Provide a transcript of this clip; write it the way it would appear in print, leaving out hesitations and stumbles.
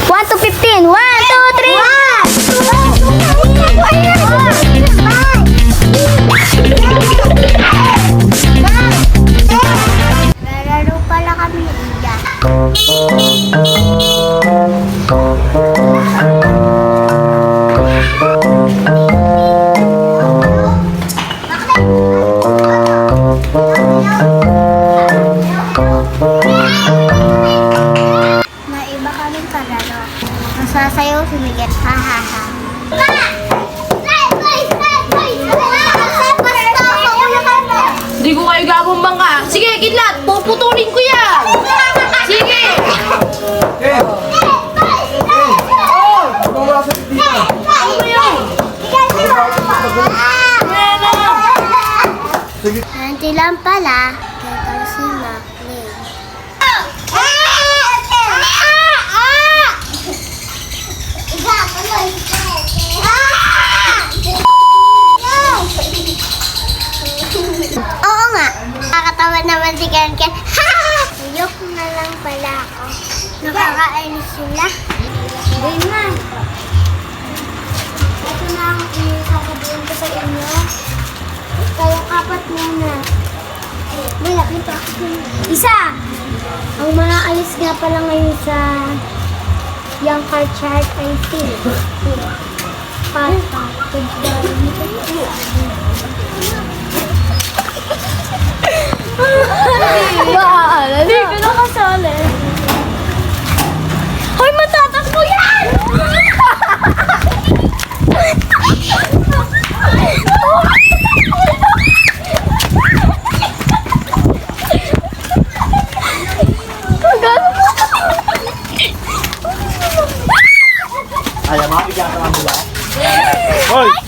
1 to 15. 1, 2, 3. Lalaro pala kami iya. Naiba kami palaro. Masasayaw si Miguel. Ha ha ha. Hindi ko kayo gabumbang ka. Sige, kidlat. Puputulin ko yan. Sige. Nanti lang pala. Ito si Maclean. Oo nga. Nakakatawa naman si Ken Ken. Ayok na lang pala ako. Nakakainis sila. Hindi na. Ito na ang sasabihin ko sa inyo. Kayong apat muna. Wala, ito. Isa! Ang mga alis nga pala ngayon sa Young Car Chart ay Pasta. Hindi ko na kasali. Hoy, matatakbo yan! Ayaw, mabigyan ka lang nila. Hoy!